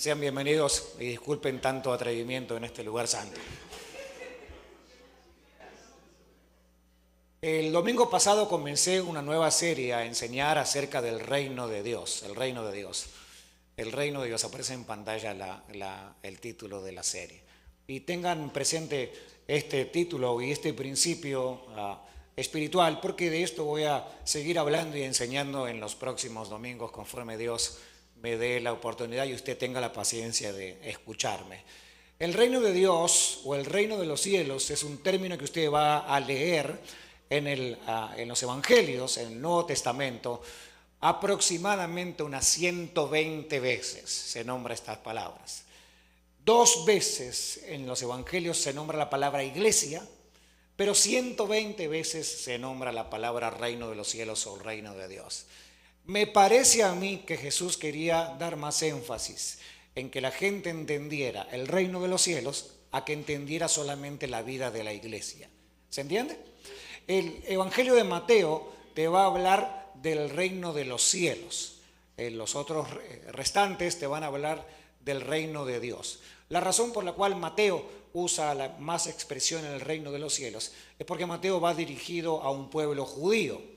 Sean bienvenidos y disculpen tanto atrevimiento en este lugar santo. El domingo pasado comencé una nueva serie a enseñar acerca del reino de Dios, el reino de Dios. El reino de Dios, aparece en pantalla el título de la serie. Y tengan presente este título y este principio espiritual, porque de esto voy a seguir hablando y enseñando en los próximos domingos conforme Dios me dé la oportunidad y usted tenga la paciencia de escucharme. El reino de Dios o el reino de los cielos es un término que usted va a leer en los evangelios, en el Nuevo Testamento, aproximadamente unas 120 veces se nombra estas palabras. 2 veces en los evangelios se nombra la palabra iglesia, pero 120 veces se nombra la palabra reino de los cielos o reino de Dios. Me parece a mí que Jesús quería dar más énfasis en que la gente entendiera el reino de los cielos a que entendiera solamente la vida de la iglesia. ¿Se entiende? El Evangelio de Mateo te va a hablar del reino de los cielos. Los otros restantes te van a hablar del reino de Dios. La razón por la cual Mateo usa más expresión en el reino de los cielos es porque Mateo va dirigido a un pueblo judío,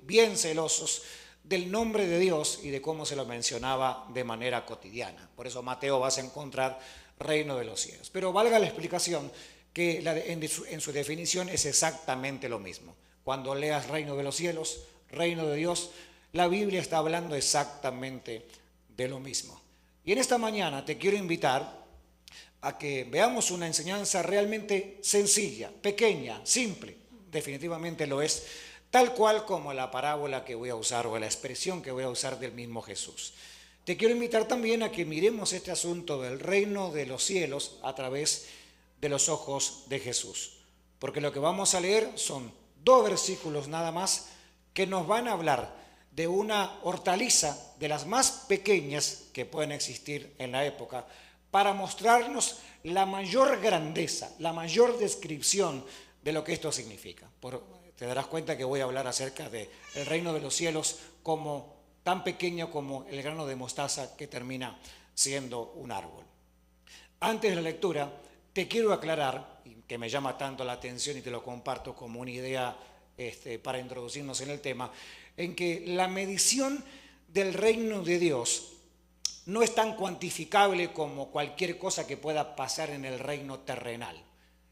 bien celosos del nombre de Dios y de cómo se lo mencionaba de manera cotidiana. Por eso Mateo vas a encontrar reino de los cielos. Pero valga la explicación que en su definición es exactamente lo mismo. Cuando leas reino de los cielos, reino de Dios, la Biblia está hablando exactamente de lo mismo. Y en esta mañana te quiero invitar a que veamos una enseñanza realmente sencilla, pequeña, simple, definitivamente lo es, tal cual como la parábola que voy a usar o la expresión que voy a usar del mismo Jesús. Te quiero invitar también a que miremos este asunto del reino de los cielos a través de los ojos de Jesús, porque lo que vamos a leer son 2 versículos nada más que nos van a hablar de una hortaliza de las más pequeñas que pueden existir en la época para mostrarnos la mayor grandeza, la mayor descripción de lo que esto significa. Te darás cuenta que voy a hablar acerca del reino de los cielos como tan pequeño como el grano de mostaza que termina siendo un árbol. Antes de la lectura, te quiero aclarar, que me llama tanto la atención y te lo comparto como una idea para introducirnos en el tema, en que la medición del reino de Dios no es tan cuantificable como cualquier cosa que pueda pasar en el reino terrenal.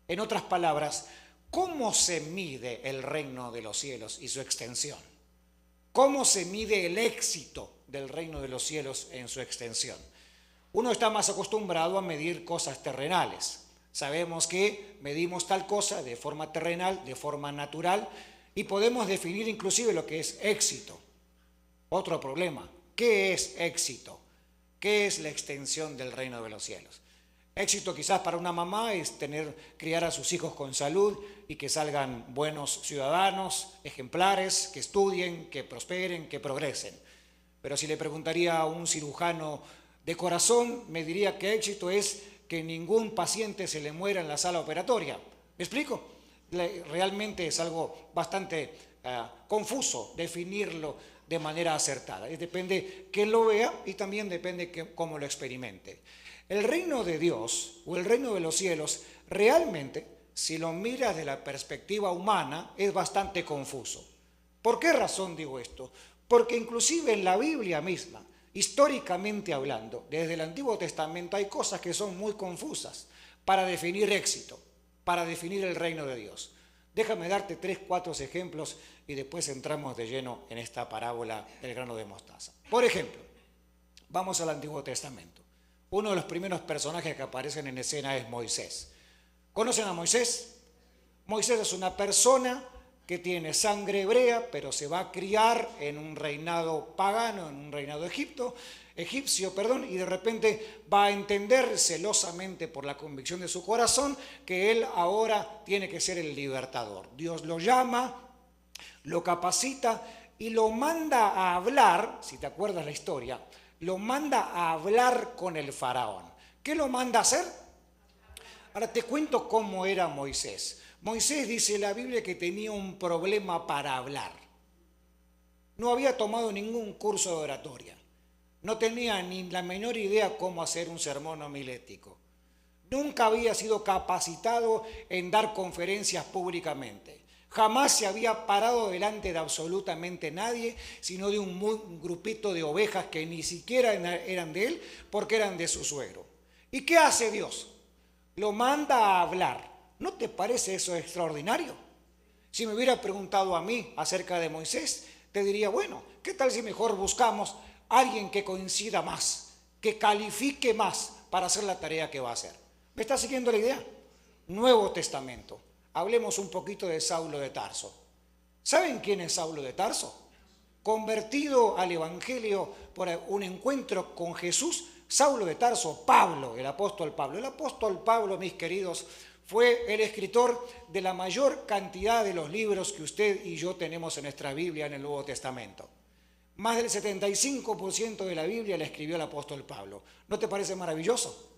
En otras palabras, ¿cómo se mide el reino de los cielos y su extensión? ¿Cómo se mide el éxito del reino de los cielos en su extensión? Uno está más acostumbrado a medir cosas terrenales. Sabemos que medimos tal cosa de forma terrenal, de forma natural, y podemos definir inclusive lo que es éxito. Otro problema, ¿qué es éxito? ¿Qué es la extensión del reino de los cielos? Éxito quizás para una mamá es criar a sus hijos con salud y que salgan buenos ciudadanos, ejemplares, que estudien, que prosperen, que progresen. Pero si le preguntaría a un cirujano de corazón, me diría que éxito es que ningún paciente se le muera en la sala operatoria. ¿Me explico? Realmente es algo bastante confuso definirlo de manera acertada. Depende quién lo vea y también depende cómo lo experimente. El reino de Dios o el reino de los cielos realmente, si lo miras de la perspectiva humana, es bastante confuso. ¿Por qué razón digo esto? Porque inclusive en la Biblia misma, históricamente hablando, desde el Antiguo Testamento hay cosas que son muy confusas para definir éxito, para definir el reino de Dios. Déjame darte 3, 4 ejemplos y después entramos de lleno en esta parábola del grano de mostaza. Por ejemplo, vamos al Antiguo Testamento. Uno de los primeros personajes que aparecen en escena es Moisés. ¿Conocen a Moisés? Moisés es una persona que tiene sangre hebrea, pero se va a criar en un reinado pagano, en un reinado egipcio, y de repente va a entender celosamente por la convicción de su corazón que él ahora tiene que ser el libertador. Dios lo llama, lo capacita y lo manda a hablar, si te acuerdas la historia, lo manda a hablar con el faraón. ¿Qué lo manda a hacer? Ahora te cuento cómo era Moisés. Moisés dice en la Biblia que tenía un problema para hablar. No había tomado ningún curso de oratoria. No tenía ni la menor idea cómo hacer un sermón homilético. Nunca había sido capacitado en dar conferencias públicamente. Jamás se había parado delante de absolutamente nadie, sino de un grupito de ovejas que ni siquiera eran de él, porque eran de su suegro. ¿Y qué hace Dios? Lo manda a hablar. ¿No te parece eso extraordinario? Si me hubiera preguntado a mí acerca de Moisés, te diría, bueno, ¿qué tal si mejor buscamos a alguien que coincida más, que califique más para hacer la tarea que va a hacer? ¿Me está siguiendo la idea? Nuevo Testamento. Hablemos un poquito de Saulo de Tarso. ¿Saben quién es Saulo de Tarso? Convertido al Evangelio por un encuentro con Jesús, Saulo de Tarso, Pablo, el apóstol Pablo. El apóstol Pablo, mis queridos, fue el escritor de la mayor cantidad de los libros que usted y yo tenemos en nuestra Biblia en el Nuevo Testamento. Más del 75% de la Biblia la escribió el apóstol Pablo. ¿No te parece maravilloso?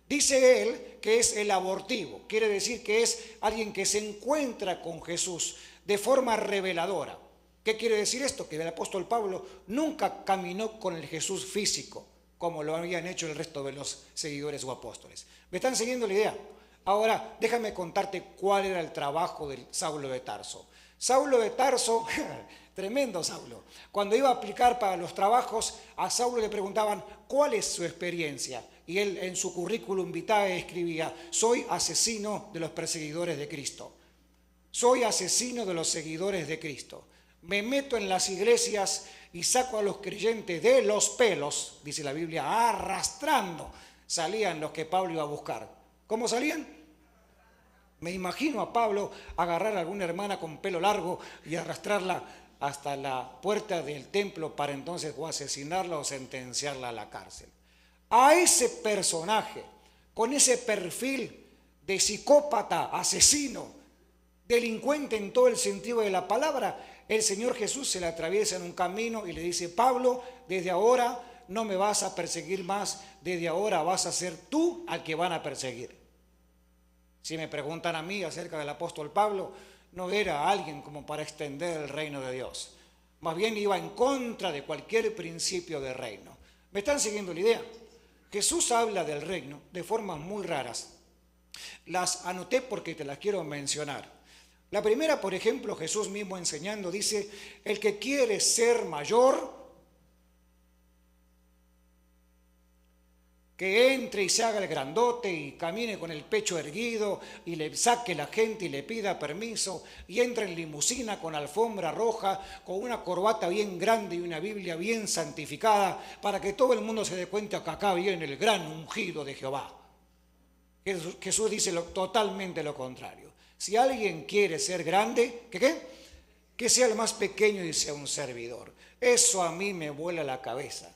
Dice él que es el abortivo, quiere decir que es alguien que se encuentra con Jesús de forma reveladora. ¿Qué quiere decir esto? Que el apóstol Pablo nunca caminó con el Jesús físico, como lo habían hecho el resto de los seguidores o apóstoles. ¿Me están siguiendo la idea? Ahora, déjame contarte cuál era el trabajo de Saulo de Tarso. Saulo de Tarso, tremendo Saulo, cuando iba a aplicar para los trabajos, a Saulo le preguntaban, ¿cuál es su experiencia? Y él en su currículum vitae escribía, soy asesino de los perseguidores de Cristo. Soy asesino de los seguidores de Cristo. Me meto en las iglesias y saco a los creyentes de los pelos, dice la Biblia, arrastrando. Salían los que Pablo iba a buscar. ¿Cómo salían? Me imagino a Pablo agarrar a alguna hermana con pelo largo y arrastrarla hasta la puerta del templo para entonces o asesinarla o sentenciarla a la cárcel. A ese personaje, con ese perfil de psicópata, asesino, delincuente en todo el sentido de la palabra, el Señor Jesús se le atraviesa en un camino y le dice, Pablo, desde ahora no me vas a perseguir más, desde ahora vas a ser tú al que van a perseguir. Si me preguntan a mí acerca del apóstol Pablo, no era alguien como para extender el reino de Dios. Más bien iba en contra de cualquier principio de reino. ¿Me están siguiendo la idea? Jesús habla del reino de formas muy raras. Las anoté porque te las quiero mencionar. La primera, por ejemplo, Jesús mismo enseñando, dice, el que quiere ser mayor, que entre y se haga el grandote y camine con el pecho erguido y le saque la gente y le pida permiso y entre en limusina con alfombra roja, con una corbata bien grande y una Biblia bien santificada para que todo el mundo se dé cuenta que acá viene el gran ungido de Jehová. Jesús dice totalmente lo contrario. Si alguien quiere ser grande, ¿qué? Que sea el más pequeño y sea un servidor. Eso a mí me vuela la cabeza.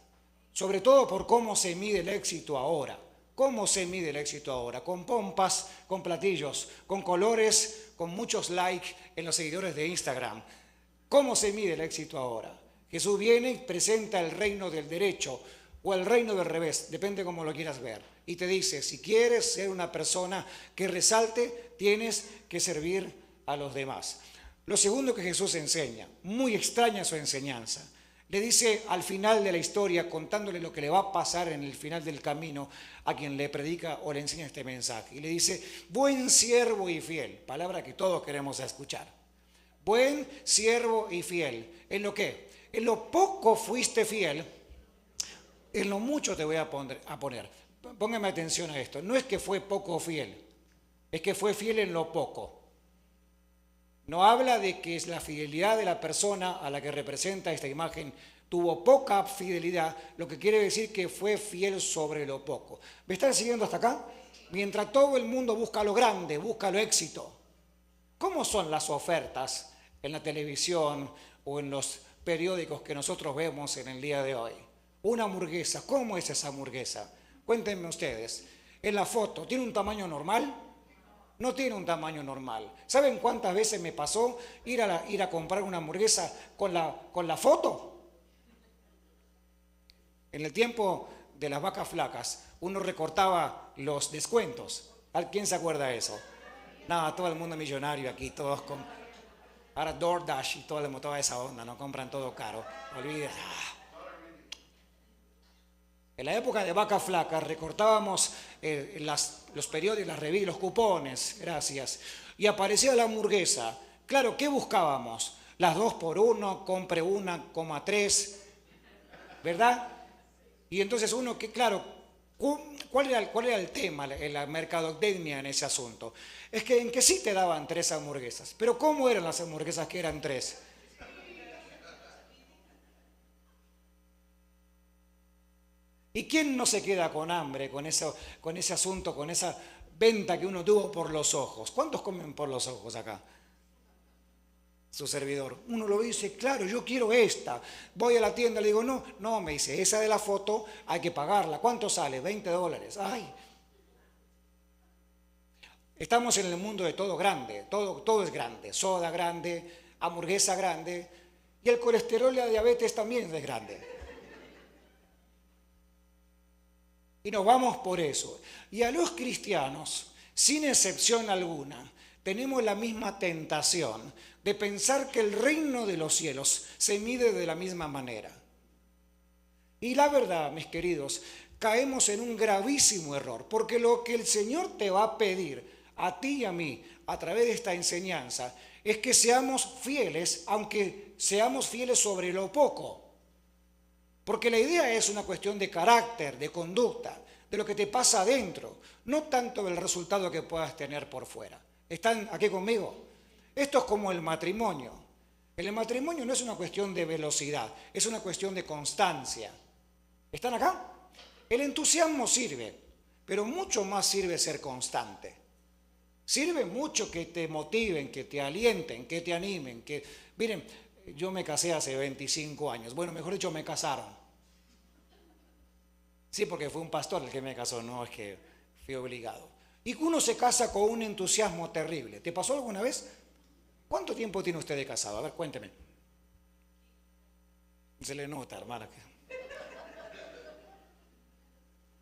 Sobre todo por cómo se mide el éxito ahora. ¿Cómo se mide el éxito ahora? Con pompas, con platillos, con colores, con muchos likes en los seguidores de Instagram. ¿Cómo se mide el éxito ahora? Jesús viene y presenta el reino del derecho o el reino del revés, depende cómo lo quieras ver. Y te dice, si quieres ser una persona que resalte, tienes que servir a los demás. Lo segundo que Jesús enseña, muy extraña su enseñanza. Le dice al final de la historia, contándole lo que le va a pasar en el final del camino a quien le predica o le enseña este mensaje. Y le dice, buen siervo y fiel, palabra que todos queremos escuchar. Buen siervo y fiel. ¿En lo qué? En lo poco fuiste fiel, en lo mucho te voy a poner. Póngame atención a esto. No es que fue poco fiel, es que fue fiel en lo poco. No habla de que es la fidelidad de la persona a la que representa esta imagen tuvo poca fidelidad, lo que quiere decir que fue fiel sobre lo poco. ¿Me están siguiendo hasta acá? Mientras todo el mundo busca lo grande, busca lo éxito. ¿Cómo son las ofertas en la televisión o en los periódicos que nosotros vemos en el día de hoy? Una hamburguesa, ¿cómo es esa hamburguesa? Cuéntenme ustedes. En la foto, ¿tiene un tamaño normal? No tiene un tamaño normal. ¿Saben cuántas veces me pasó ir a comprar una hamburguesa con la foto? En el tiempo de las vacas flacas, uno recortaba los descuentos. ¿Quién se acuerda de eso? Nada, todo el mundo millonario aquí, todos con... Ahora DoorDash y toda esa onda, no compran todo caro. Olvídate. En la época de vacas flacas recortábamos los periódicos, las revistas, los cupones, gracias, y aparecía la hamburguesa. Claro, ¿qué buscábamos? Las 2 por 1, compre 1,3, ¿verdad? Y entonces uno, que claro, ¿cuál era el tema, la mercadotecnia en ese asunto? Es que en que sí te daban 3 hamburguesas, pero ¿cómo eran las hamburguesas que eran 3? ¿Y quién no se queda con hambre con eso, con ese asunto, con esa venta que uno tuvo por los ojos? ¿Cuántos comen por los ojos acá? Su servidor. Uno lo dice, claro, yo quiero esta. Voy a la tienda, le digo, no, no, me dice, esa de la foto hay que pagarla. ¿Cuánto sale? $20. Ay. Estamos en el mundo de todo grande, todo es grande. Soda grande, hamburguesa grande, y el colesterol y la diabetes también es grande. Y nos vamos por eso. Y a los cristianos, sin excepción alguna, tenemos la misma tentación de pensar que el reino de los cielos se mide de la misma manera. Y la verdad, mis queridos, caemos en un gravísimo error, porque lo que el Señor te va a pedir a ti y a mí a través de esta enseñanza es que seamos fieles, aunque seamos fieles sobre lo poco. Porque la idea es una cuestión de carácter, de conducta, de lo que te pasa adentro, no tanto del resultado que puedas tener por fuera. ¿Están aquí conmigo? Esto es como el matrimonio. El matrimonio no es una cuestión de velocidad, es una cuestión de constancia. ¿Están acá? El entusiasmo sirve, pero mucho más sirve ser constante. Sirve mucho que te motiven, que te alienten, que te animen, que... Miren, yo me casé hace 25 años. Bueno, mejor dicho, me casaron. Sí, porque fue un pastor el que me casó, no es que fui obligado. Y uno se casa con un entusiasmo terrible. ¿Te pasó alguna vez? ¿Cuánto tiempo tiene usted de casado? A ver, cuénteme. Se le nota, hermana.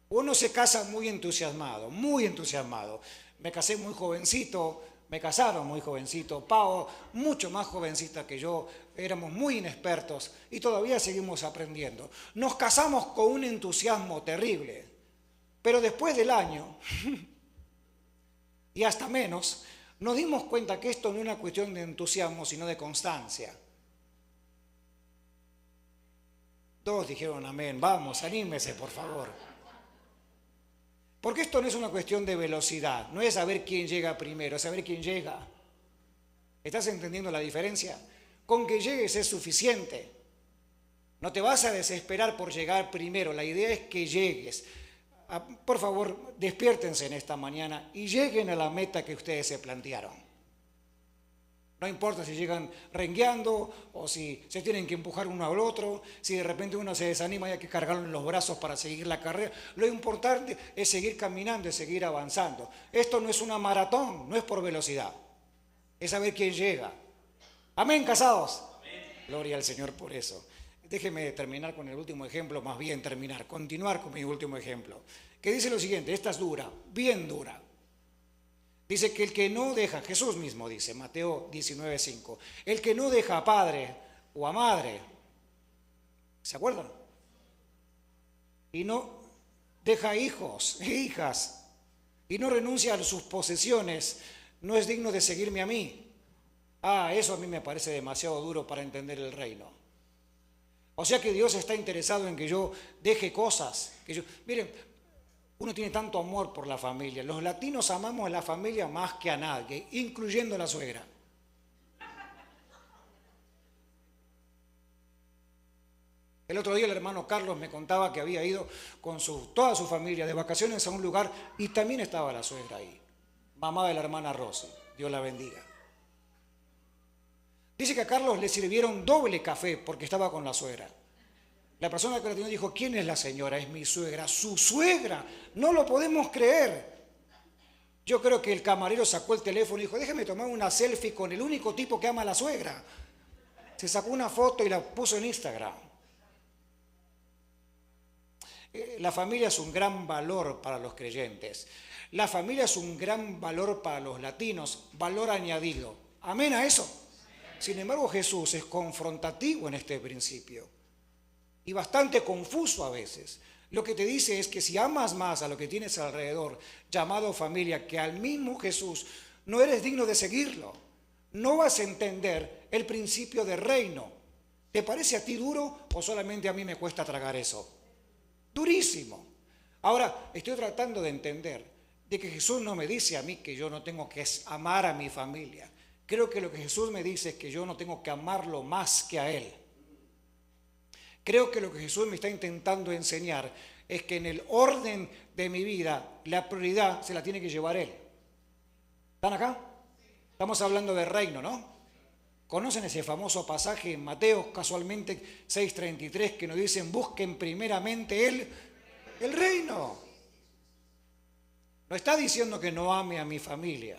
Uno se casa muy entusiasmado, muy entusiasmado. Me casé muy jovencito, me casaron muy jovencito, Pao mucho más jovencita que yo, éramos muy inexpertos y todavía seguimos aprendiendo. Nos casamos con un entusiasmo terrible, pero después del año, y hasta menos, nos dimos cuenta que esto no es una cuestión de entusiasmo, sino de constancia. Todos dijeron amén, vamos, anímese por favor. Porque esto no es una cuestión de velocidad, no es saber quién llega primero, es saber quién llega. ¿Estás entendiendo la diferencia? Con que llegues es suficiente. No te vas a desesperar por llegar primero, la idea es que llegues. Por favor, despiértense en esta mañana y lleguen a la meta que ustedes se plantearon. No importa si llegan rengueando o si se tienen que empujar uno al otro, si de repente uno se desanima y hay que cargarlo en los brazos para seguir la carrera. Lo importante es seguir caminando, es seguir avanzando. Esto no es una maratón, no es por velocidad. Es saber quién llega. Amén, casados. Amén. Gloria al Señor por eso. Déjeme terminar con el último ejemplo, más bien continuar con mi último ejemplo, que dice lo siguiente, esta es dura, bien dura. Dice que el que no deja, Jesús mismo dice, Mateo 19:5, el que no deja a padre o a madre, ¿se acuerdan? Y no deja hijos e hijas, y no renuncia a sus posesiones, no es digno de seguirme a mí. Eso a mí me parece demasiado duro para entender el reino. O sea que Dios está interesado en que yo deje cosas, miren, uno tiene tanto amor por la familia. Los latinos amamos a la familia más que a nadie, incluyendo a la suegra. El otro día el hermano Carlos me contaba que había ido con toda su familia de vacaciones a un lugar y también estaba la suegra ahí, mamá de la hermana Rosy, Dios la bendiga. Dice que a Carlos le sirvieron doble café porque estaba con la suegra. La persona que lo atendió dijo, ¿quién es la señora? Es mi suegra. ¡Su suegra! No lo podemos creer. Yo creo que el camarero sacó el teléfono y dijo, déjeme tomar una selfie con el único tipo que ama a la suegra. Se sacó una foto y la puso en Instagram. La familia es un gran valor para los creyentes. La familia es un gran valor para los latinos, valor añadido. Amén a eso. Sin embargo, Jesús es confrontativo en este principio y bastante confuso a veces. Lo que te dice es que si amas más a lo que tienes alrededor, llamado familia, que al mismo Jesús, no eres digno de seguirlo. No vas a entender el principio de reino. ¿Te parece a ti duro o solamente a mí me cuesta tragar eso? Durísimo. Ahora, estoy tratando de entender de que Jesús no me dice a mí que yo no tengo que amar a mi familia. Creo que lo que Jesús me dice es que yo no tengo que amarlo más que a Él. Creo que lo que Jesús me está intentando enseñar es que en el orden de mi vida, la prioridad se la tiene que llevar Él. ¿Están acá? Estamos hablando de reino, ¿no? ¿Conocen ese famoso pasaje en Mateo, casualmente 6:33, que nos dicen, busquen primeramente el reino? No está diciendo que no ame a mi familia.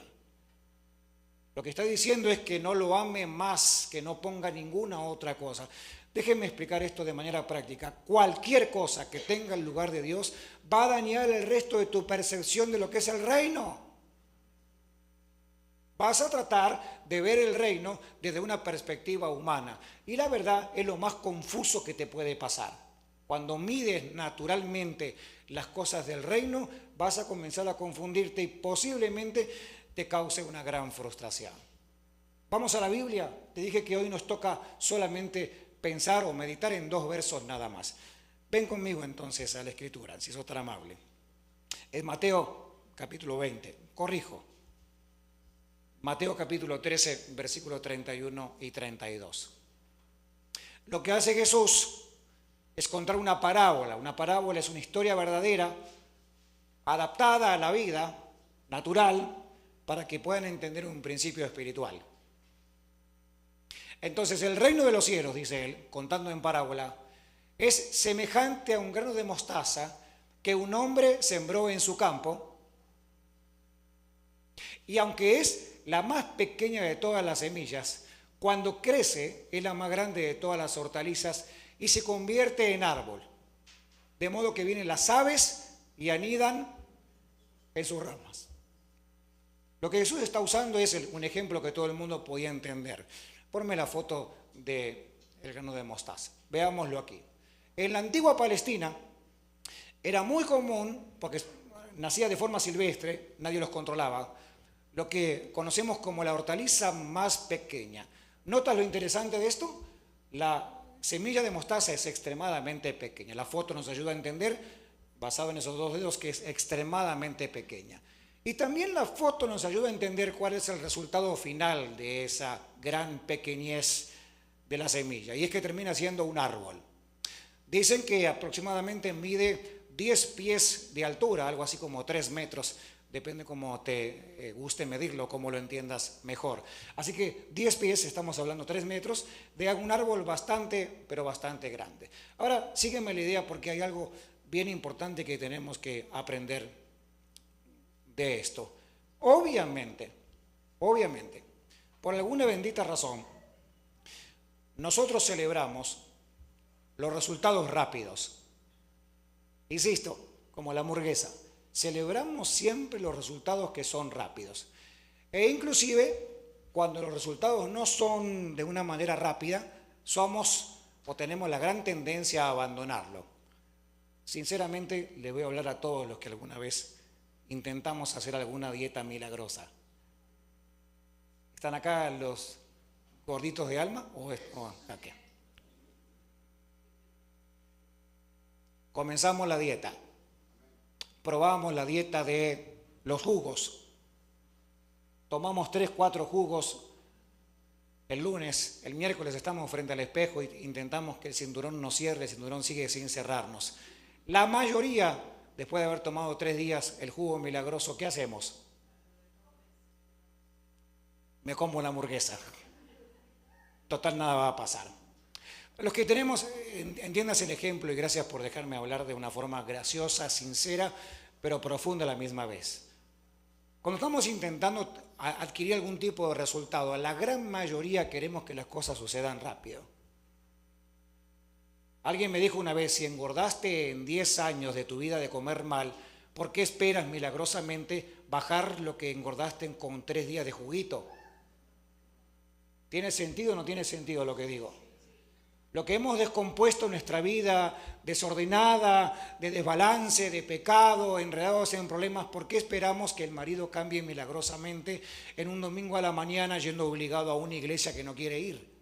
Lo que está diciendo es que no lo ame más, que no ponga ninguna otra cosa. Déjenme explicar esto de manera práctica. Cualquier cosa que tenga el lugar de Dios va a dañar el resto de tu percepción de lo que es el reino. Vas a tratar de ver el reino desde una perspectiva humana. Y la verdad es lo más confuso que te puede pasar. Cuando mides naturalmente las cosas del reino, vas a comenzar a confundirte y posiblemente te cause una gran frustración. Vamos a la Biblia. Te dije que hoy nos toca solamente pensar o meditar en 2 versos nada más. Ven conmigo entonces a la Escritura, si sos tan amable. Es Mateo capítulo 20. Corrijo. Mateo capítulo 13, versículos 31 y 32. Lo que hace Jesús es contar una parábola. Una parábola es una historia verdadera, adaptada a la vida natural, para que puedan entender un principio espiritual. Entonces, el reino de los cielos, dice él, contando en parábola, es semejante a un grano de mostaza que un hombre sembró en su campo, y aunque es la más pequeña de todas las semillas, cuando crece es la más grande de todas las hortalizas y se convierte en árbol, de modo que vienen las aves y anidan en sus ramas. Lo que Jesús está usando es un ejemplo que todo el mundo podía entender. Ponme la foto del grano de mostaza. Veámoslo aquí. En la antigua Palestina era muy común, porque nacía de forma silvestre, nadie los controlaba, lo que conocemos como la hortaliza más pequeña. ¿Notas lo interesante de esto? La semilla de mostaza es extremadamente pequeña. La foto nos ayuda a entender, basado en esos 2 dedos, que es extremadamente pequeña. Y también la foto nos ayuda a entender cuál es el resultado final de esa gran pequeñez de la semilla. Y es que termina siendo un árbol. Dicen que aproximadamente mide 10 pies de altura, algo así como 3 metros. Depende cómo te guste medirlo, cómo lo entiendas mejor. Así que 10 pies, estamos hablando 3 metros, de un árbol bastante, pero bastante grande. Ahora, sígueme la idea porque hay algo bien importante que tenemos que aprender de esto. Obviamente, por alguna bendita razón, nosotros celebramos los resultados rápidos. Insisto, como la hamburguesa, celebramos siempre los resultados que son rápidos. E inclusive, cuando los resultados no son de una manera rápida, somos o tenemos la gran tendencia a abandonarlo. Sinceramente, le voy a hablar a todos los que alguna vez intentamos hacer alguna dieta milagrosa. ¿Están acá los gorditos de alma? ¿O aquí? Comenzamos la dieta. Probamos la dieta de los jugos. Tomamos 3, 4 jugos el lunes, el miércoles estamos frente al espejo e intentamos que el cinturón nos cierre, el cinturón sigue sin cerrarnos. La mayoría, después de haber tomado 3 días el jugo milagroso, ¿qué hacemos? Me como una hamburguesa. Total, nada va a pasar. Los que tenemos, entiendas el ejemplo y gracias por dejarme hablar de una forma graciosa, sincera, pero profunda a la misma vez. Cuando estamos intentando adquirir algún tipo de resultado, la gran mayoría queremos que las cosas sucedan rápido. Alguien me dijo una vez, si engordaste en 10 años de tu vida de comer mal, ¿por qué esperas milagrosamente bajar lo que engordaste con 3 días de juguito? ¿Tiene sentido o no tiene sentido lo que digo? Lo que hemos descompuesto en nuestra vida desordenada, de desbalance, de pecado, enredados en problemas, ¿por qué esperamos que el marido cambie milagrosamente en un domingo a la mañana yendo obligado a una iglesia que no quiere ir?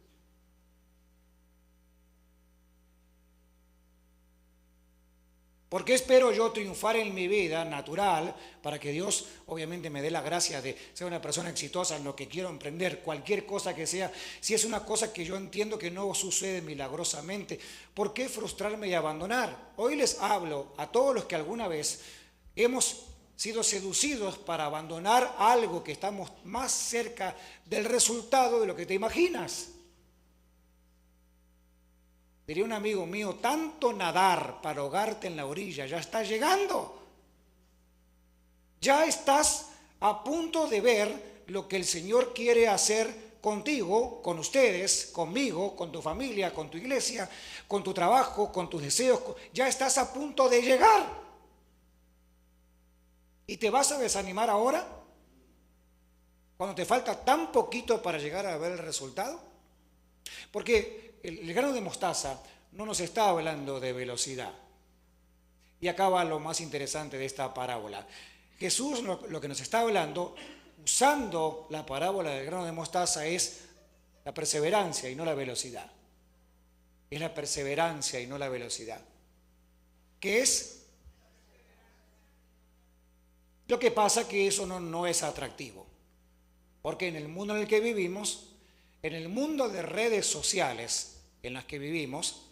¿Por qué espero yo triunfar en mi vida natural para que Dios obviamente me dé la gracia de ser una persona exitosa en lo que quiero emprender, cualquier cosa que sea? Si es una cosa que yo entiendo que no sucede milagrosamente, ¿por qué frustrarme y abandonar? Hoy les hablo a todos los que alguna vez hemos sido seducidos para abandonar algo que estamos más cerca del resultado de lo que te imaginas. Diría un amigo mío, tanto nadar para ahogarte en la orilla, ya estás llegando. Ya estás a punto de ver lo que el Señor quiere hacer contigo, con ustedes, conmigo, con tu familia, con tu iglesia, con tu trabajo, con tus deseos. Ya estás a punto de llegar. ¿Y te vas a desanimar ahora? Cuando te falta tan poquito para llegar a ver el resultado. Porque el grano de mostaza no nos está hablando de velocidad. Y acá va lo más interesante de esta parábola. Jesús lo que nos está hablando, usando la parábola del grano de mostaza, es la perseverancia y no la velocidad. Es la perseverancia y no la velocidad. ¿Qué es? Lo que pasa que eso no es atractivo. Porque en el mundo en el que vivimos, en el mundo de redes sociales en las que vivimos,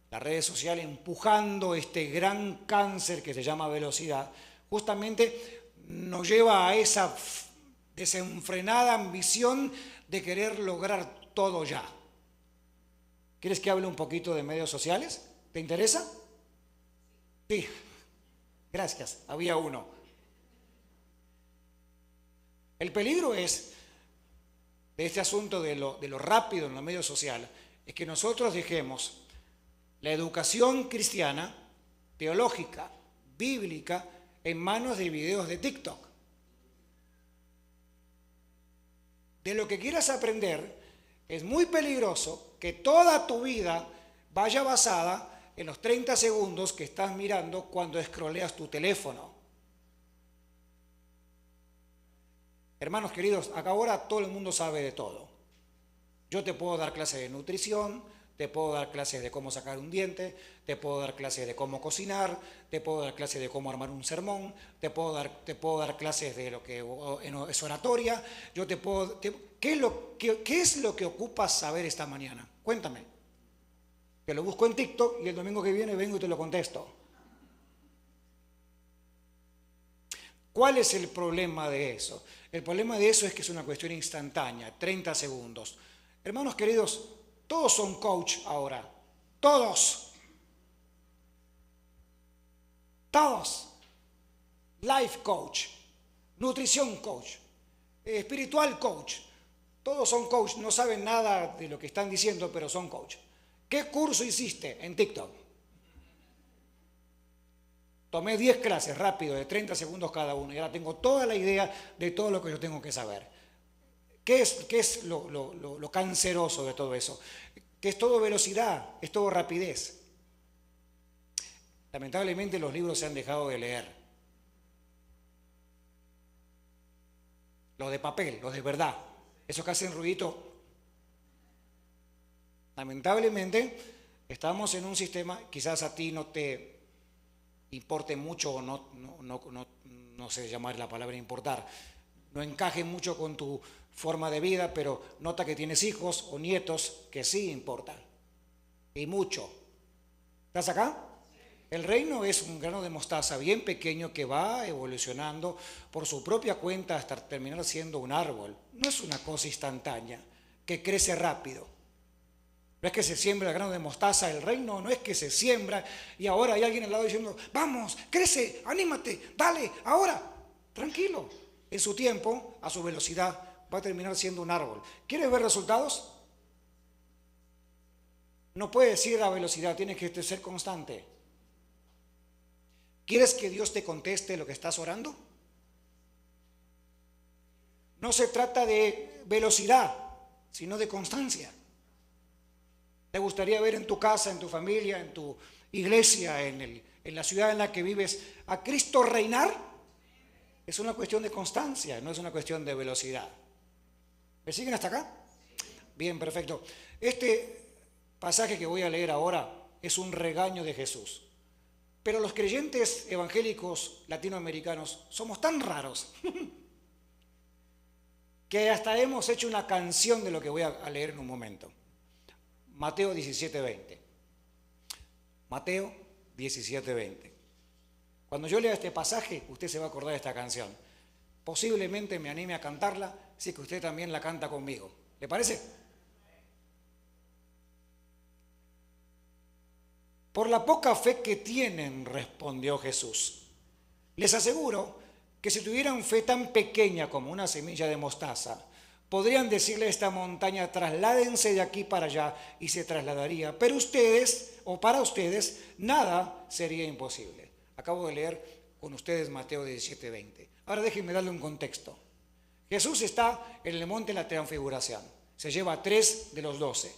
las redes sociales empujando este gran cáncer que se llama velocidad, justamente nos lleva a esa desenfrenada ambición de querer lograr todo ya. ¿Quieres que hable un poquito de medios sociales? ¿Te interesa? Sí, gracias, había uno. El peligro es de este asunto de lo rápido en los medios sociales, es que nosotros dejemos la educación cristiana, teológica, bíblica, en manos de videos de TikTok. De lo que quieras aprender, es muy peligroso que toda tu vida vaya basada en los 30 segundos que estás mirando cuando escroleas tu teléfono. Hermanos queridos, acá ahora todo el mundo sabe de todo. Yo te puedo dar clases de nutrición, te puedo dar clases de cómo sacar un diente, te puedo dar clases de cómo cocinar, te puedo dar clases de cómo armar un sermón, te puedo dar clases de lo que es oratoria. ¿Qué es lo que ocupas saber esta mañana? Cuéntame. Te lo busco en TikTok y el domingo que viene vengo y te lo contesto. ¿Cuál es el problema de eso? El problema de eso es que es una cuestión instantánea, 30 segundos. Hermanos queridos, todos son coach ahora. Todos. Todos. Life coach, nutrición coach, espiritual coach. Todos son coach, no saben nada de lo que están diciendo, pero son coach. ¿Qué curso hiciste en TikTok? Tomé 10 clases rápido, de 30 segundos cada uno, y ahora tengo toda la idea de todo lo que yo tengo que saber. ¿Qué es lo canceroso de todo eso? Que es todo velocidad, es todo rapidez. Lamentablemente los libros se han dejado de leer. Los de papel, los de verdad, esos que hacen ruidito. Lamentablemente estamos en un sistema, quizás a ti no te importe mucho o no sé llamar la palabra importar, no encaje mucho con tu forma de vida, pero nota que tienes hijos o nietos que sí importan, y mucho. ¿Estás acá? El reino es un grano de mostaza bien pequeño que va evolucionando por su propia cuenta hasta terminar siendo un árbol. No es una cosa instantánea, que crece rápido. No es que se siembra el grano de mostaza, el reino no es que se siembra y ahora hay alguien al lado diciendo, vamos, crece, anímate, dale, ahora, tranquilo. En su tiempo, a su velocidad, va a terminar siendo un árbol. ¿Quieres ver resultados? No puedes ir a velocidad, tienes que ser constante. ¿Quieres que Dios te conteste lo que estás orando? No se trata de velocidad, sino de constancia. ¿Te gustaría ver en tu casa, en tu familia, en tu iglesia, en la ciudad en la que vives, a Cristo reinar? Es una cuestión de constancia, no es una cuestión de velocidad. ¿Me siguen hasta acá? Bien, perfecto. Este pasaje que voy a leer ahora es un regaño de Jesús. Pero los creyentes evangélicos latinoamericanos somos tan raros que hasta hemos hecho una canción de lo que voy a leer en un momento. Mateo 17:20. Mateo 17:20. Cuando yo lea este pasaje, usted se va a acordar de esta canción. Posiblemente me anime a cantarla, si que usted también la canta conmigo. ¿Le parece? Por la poca fe que tienen, respondió Jesús. Les aseguro que si tuvieran fe tan pequeña como una semilla de mostaza, podrían decirle a esta montaña, trasládense de aquí para allá, y se trasladaría. Pero ustedes, o para ustedes, nada sería imposible. Acabo de leer con ustedes Mateo 17:20. Ahora déjenme darle un contexto. Jesús está en el monte de la transfiguración. Se lleva a 3 de los 12.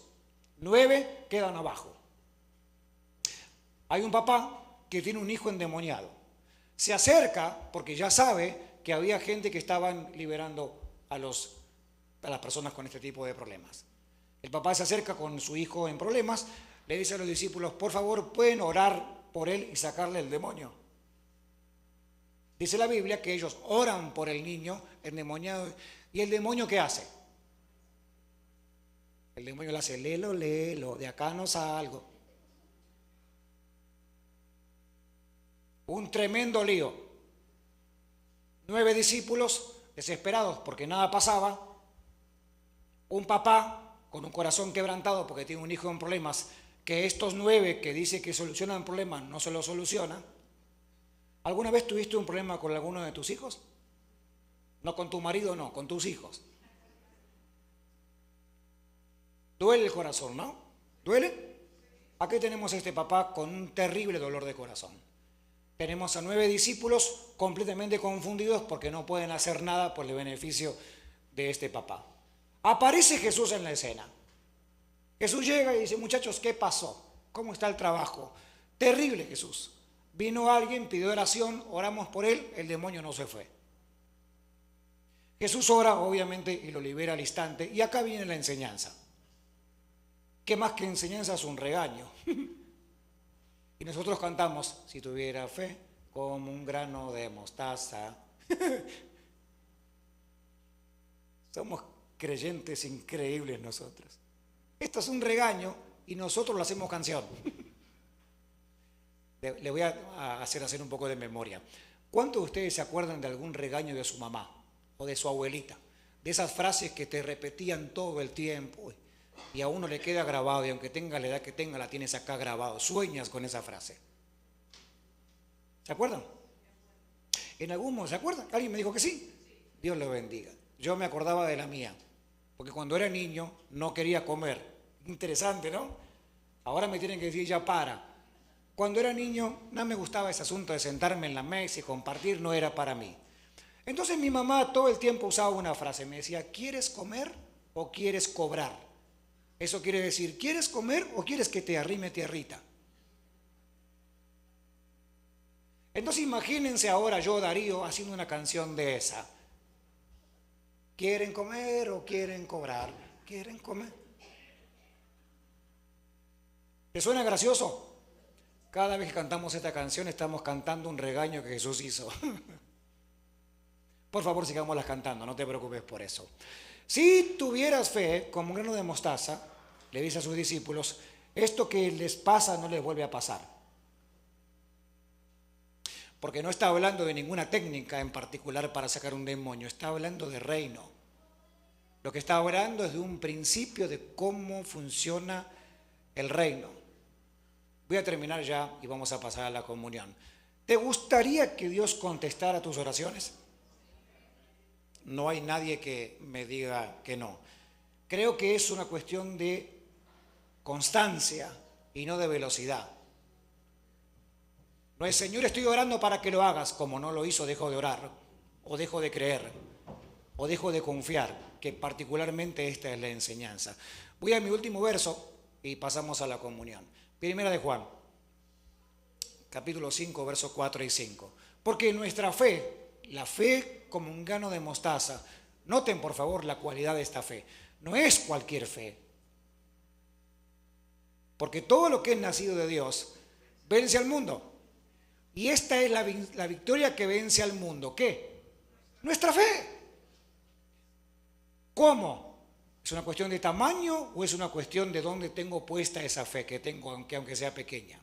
9 quedan abajo. Hay un papá que tiene un hijo endemoniado. Se acerca porque ya sabe que había gente que estaban liberando a las personas con este tipo de problemas. El papá se acerca con su hijo en problemas, le dice a los discípulos, por favor, ¿pueden orar por él y sacarle el demonio? Dice la Biblia que ellos oran por el niño endemoniado. ¿Y el demonio qué hace? El demonio le hace, léelo, de acá no salgo. Un tremendo lío. 9 discípulos desesperados porque nada pasaba. Un papá con un corazón quebrantado porque tiene un hijo en problemas, que estos 9 que dice que solucionan problemas no se lo soluciona. ¿Alguna vez tuviste un problema con alguno de tus hijos? No con tu marido, no, con tus hijos. Duele el corazón, ¿no? ¿Duele? Aquí tenemos a este papá con un terrible dolor de corazón. Tenemos a 9 discípulos completamente confundidos porque no pueden hacer nada por el beneficio de este papá. Aparece Jesús en la escena. Jesús llega y dice, muchachos, ¿qué pasó? ¿Cómo está el trabajo? Terrible, Jesús. Vino alguien, pidió oración, oramos por él, el demonio no se fue. Jesús ora, obviamente, y lo libera al instante. Y acá viene la enseñanza. ¿Qué más que enseñanza? Es un regaño. Y nosotros cantamos, si tuviera fe como un grano de mostaza. Somos creyentes increíbles nosotros. Esto es un regaño y nosotros lo hacemos canción. Le voy a hacer un poco de memoria. ¿Cuántos de ustedes se acuerdan de algún regaño de su mamá o de su abuelita? De esas frases que te repetían todo el tiempo y a uno le queda grabado, y aunque tenga la edad que tenga, la tienes acá grabado. Sueñas con esa frase. ¿Se acuerdan? En algún momento, ¿se acuerdan? ¿Alguien me dijo que sí? Dios lo bendiga. Yo me acordaba de la mía, porque cuando era niño no quería comer. Interesante, ¿no? Ahora me tienen que decir ya para. Cuando era niño no me gustaba ese asunto de sentarme en la mesa y compartir, no era para mí. Entonces mi mamá todo el tiempo usaba una frase, me decía, ¿quieres comer o quieres cobrar? Eso quiere decir, ¿quieres comer o quieres que te arrime tierrita? Entonces imagínense ahora yo, Darío, haciendo una canción de esa. ¿Quieren comer o quieren cobrar? ¿Quieren comer? ¿Te suena gracioso? Cada vez que cantamos esta canción estamos cantando un regaño que Jesús hizo. Por favor, sigámoslas cantando, no te preocupes por eso. Si tuvieras fe como un grano de mostaza, le dice a sus discípulos, esto que les pasa no les vuelve a pasar. Porque no está hablando de ninguna técnica en particular para sacar un demonio, está hablando de reino. Lo que está hablando es de un principio de cómo funciona el reino. Voy a terminar ya y vamos a pasar a la comunión. ¿Te gustaría que Dios contestara tus oraciones? No hay nadie que me diga que no. Creo que es una cuestión de constancia y no de velocidad. No es, Señor, estoy orando para que lo hagas. Como no lo hizo, dejo de orar, o dejo de creer, o dejo de confiar, que particularmente esta es la enseñanza. Voy a mi último verso y pasamos a la comunión. Primera de Juan, capítulo 5, versos 4 y 5. Porque nuestra fe, la fe como un grano de mostaza, noten por favor la cualidad de esta fe, no es cualquier fe. Porque todo lo que es nacido de Dios vence al mundo. Y esta es la victoria que vence al mundo. ¿Qué? Nuestra fe. ¿Cómo? ¿Es una cuestión de tamaño o es una cuestión de dónde tengo puesta esa fe que tengo, aunque sea pequeña?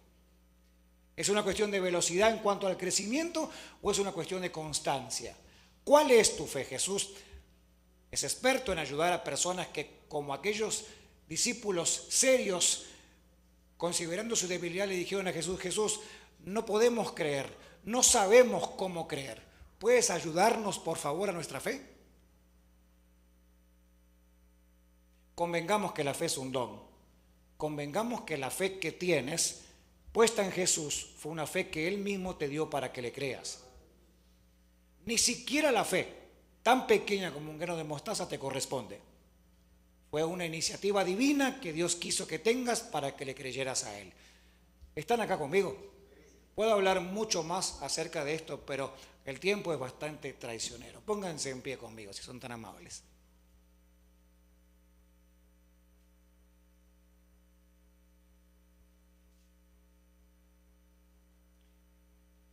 ¿Es una cuestión de velocidad en cuanto al crecimiento o es una cuestión de constancia? ¿Cuál es tu fe? Jesús es experto en ayudar a personas que, como aquellos discípulos serios, considerando su debilidad, le dijeron a Jesús: Jesús, no podemos creer, no sabemos cómo creer. ¿Puedes ayudarnos, por favor, a nuestra fe? Convengamos que la fe es un don. Convengamos que la fe que tienes puesta en Jesús fue una fe que Él mismo te dio para que le creas. Ni siquiera la fe, tan pequeña como un grano de mostaza, te corresponde. Fue una iniciativa divina que Dios quiso que tengas para que le creyeras a Él. ¿Están acá conmigo? Puedo hablar mucho más acerca de esto, pero el tiempo es bastante traicionero. Pónganse en pie conmigo, si son tan amables.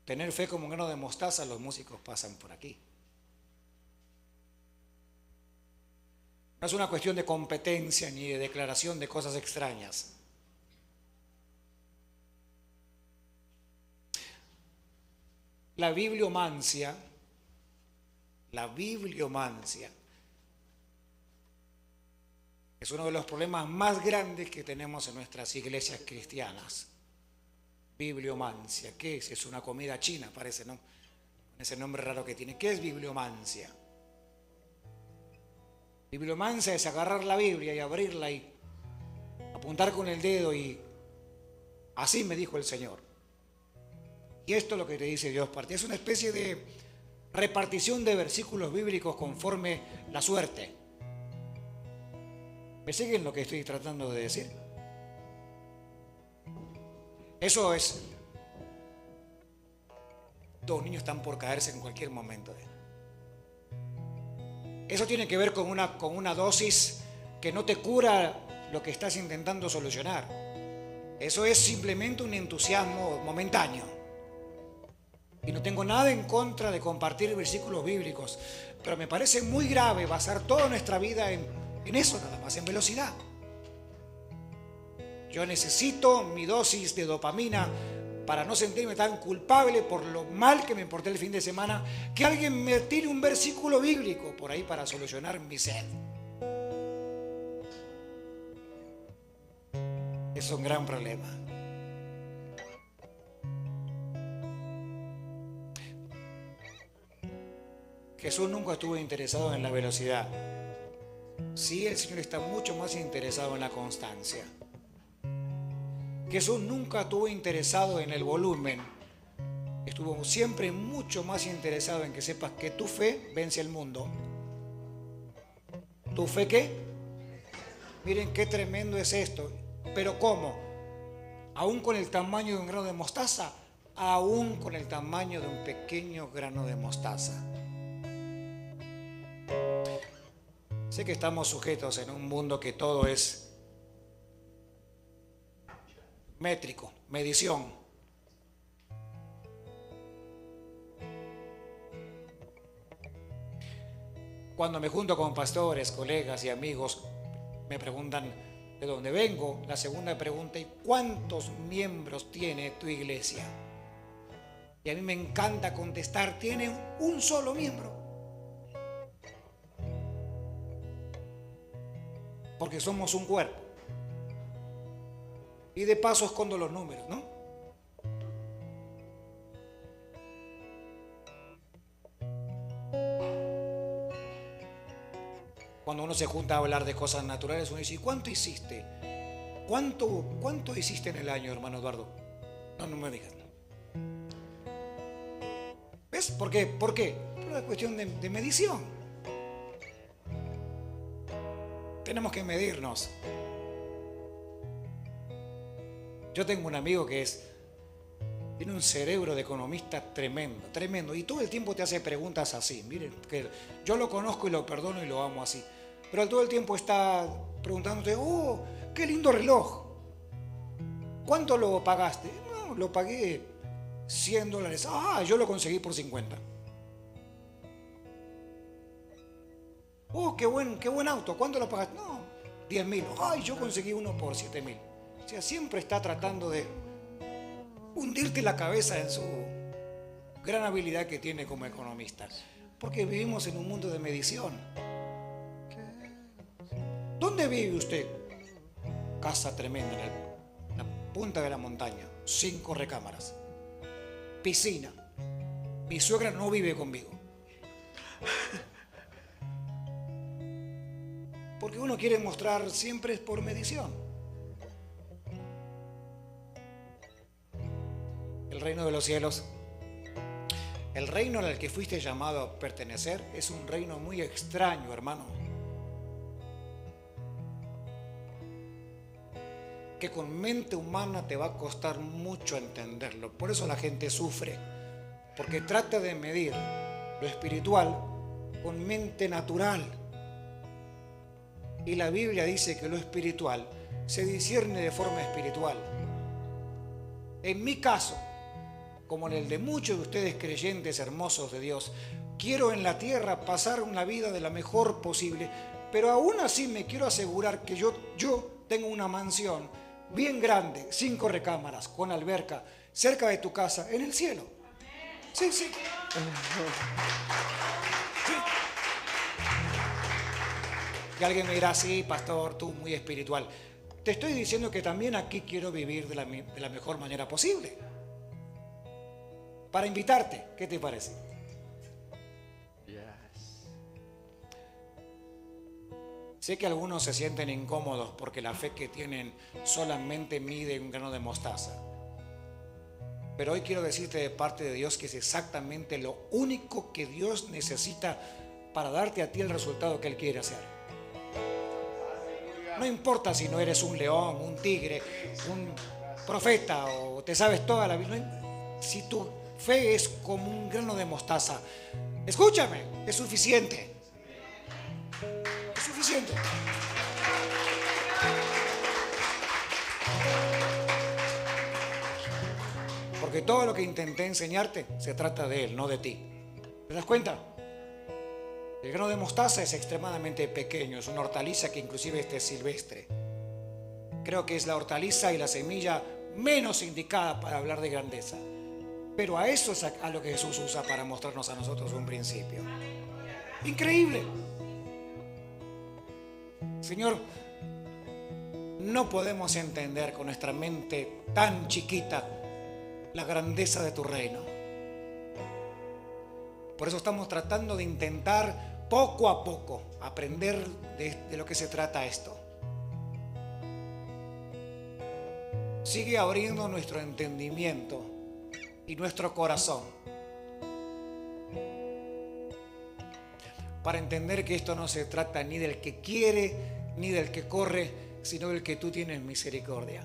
Tener fe como un grano de mostaza, los músicos pasan por aquí. No es una cuestión de competencia ni de declaración de cosas extrañas. La bibliomancia es uno de los problemas más grandes que tenemos en nuestras iglesias cristianas. Bibliomancia, ¿qué es? Es una comida china, parece, ¿no? Con ese nombre raro que tiene. ¿Qué es bibliomancia? Bibliomancia es agarrar la Biblia y abrirla y apuntar con el dedo y así me dijo el Señor. Y esto es lo que te dice Dios para ti. Es una especie de repartición de versículos bíblicos conforme la suerte. ¿Me siguen lo que estoy tratando de decir? Eso es. Los niños están por caerse en cualquier momento. Eso tiene que ver con una dosis que no te cura lo que estás intentando solucionar. Eso es simplemente un entusiasmo momentáneo. Y no tengo nada en contra de compartir versículos bíblicos, pero me parece muy grave basar toda nuestra vida en eso nada más, en velocidad. Yo necesito mi dosis de dopamina para no sentirme tan culpable por lo mal que me porté el fin de semana, que alguien me tire un versículo bíblico por ahí para solucionar mi sed. Es un gran problema. Jesús nunca estuvo interesado en la velocidad. Sí, el Señor está mucho más interesado en la constancia. Jesús nunca estuvo interesado en el volumen. Estuvo siempre mucho más interesado en que sepas que tu fe vence al mundo. ¿Tu fe qué? Miren qué tremendo es esto. ¿Pero cómo? Aún con el tamaño de un grano de mostaza. Aún con el tamaño de un pequeño grano de mostaza. Sé que estamos sujetos en un mundo que todo es métrico, medición. Cuando me junto con pastores, colegas y amigos, me preguntan de dónde vengo. La segunda pregunta: ¿y cuántos miembros tiene tu iglesia? Y a mí me encanta contestar: tiene un solo miembro. Porque somos un cuerpo. Y de paso escondo los números, ¿no? Cuando uno se junta a hablar de cosas naturales, uno dice: ¿y cuánto hiciste? ¿Cuánto hiciste en el año, hermano Eduardo? No me digas. ¿Ves? ¿Por qué? ¿Por qué? Por una cuestión de medición. Tenemos que medirnos. Yo tengo un amigo que tiene un cerebro de economista tremendo, tremendo, y todo el tiempo te hace preguntas así. Miren, que yo lo conozco y lo perdono y lo amo así, pero todo el tiempo está preguntándote, oh, qué lindo reloj, ¿cuánto lo pagaste? No, lo pagué $100. Ah, yo lo conseguí por 50. Oh, qué buen auto, ¿cuánto lo pagaste? No, 10.000. Ay, yo conseguí uno por 7.000. O sea, siempre está tratando de hundirte la cabeza en su gran habilidad que tiene como economista. Porque vivimos en un mundo de medición. ¿Dónde vive usted? Casa tremenda en la punta de la montaña, 5 recámaras, piscina. Mi suegra no vive conmigo. Porque uno quiere mostrar siempre es por medición. El reino de los cielos, el reino al que fuiste llamado a pertenecer, es un reino muy extraño, hermano. Que con mente humana te va a costar mucho entenderlo. Por eso la gente sufre, porque trata de medir lo espiritual con mente natural. Y la Biblia dice que lo espiritual se discierne de forma espiritual. En mi caso, como en el de muchos de ustedes creyentes hermosos de Dios, quiero en la tierra pasar una vida de la mejor posible, pero aún así me quiero asegurar que yo tengo una mansión bien grande, 5 recámaras, con alberca, cerca de tu casa, en el cielo. Sí, sí. Y alguien me dirá, sí, pastor, tú muy espiritual. Te estoy diciendo que también aquí quiero vivir de la mejor manera posible. Para invitarte, ¿qué te parece? Sé que algunos se sienten incómodos porque la fe que tienen solamente mide un grano de mostaza. Pero hoy quiero decirte de parte de Dios que es exactamente lo único que Dios necesita para darte a ti el resultado que Él quiere hacer. No importa si no eres un león, un tigre, un profeta o te sabes toda la Biblia. Si tu fe es como un grano de mostaza, escúchame, es suficiente. Es suficiente. Porque todo lo que intenté enseñarte se trata de Él, no de ti. ¿Te das cuenta? El grano de mostaza es extremadamente pequeño, es una hortaliza que inclusive es silvestre. Creo que es la hortaliza y la semilla menos indicada para hablar de grandeza. Pero a eso es a lo que Jesús usa para mostrarnos a nosotros un principio. Increíble. Señor, no podemos entender con nuestra mente tan chiquita la grandeza de tu reino. Por eso estamos tratando de intentar poco a poco aprender de lo que se trata esto. Sigue abriendo nuestro entendimiento y nuestro corazón para entender que esto no se trata ni del que quiere ni del que corre, sino del que tú tienes misericordia.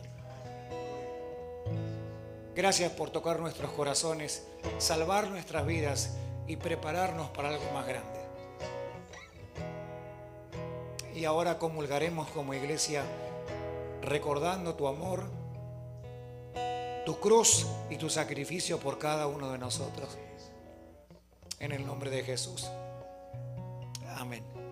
Gracias por tocar nuestros corazones, salvar nuestras vidas y prepararnos para algo más grande. Y ahora comulgaremos como iglesia recordando tu amor, tu cruz y tu sacrificio por cada uno de nosotros. En el nombre de Jesús. Amén.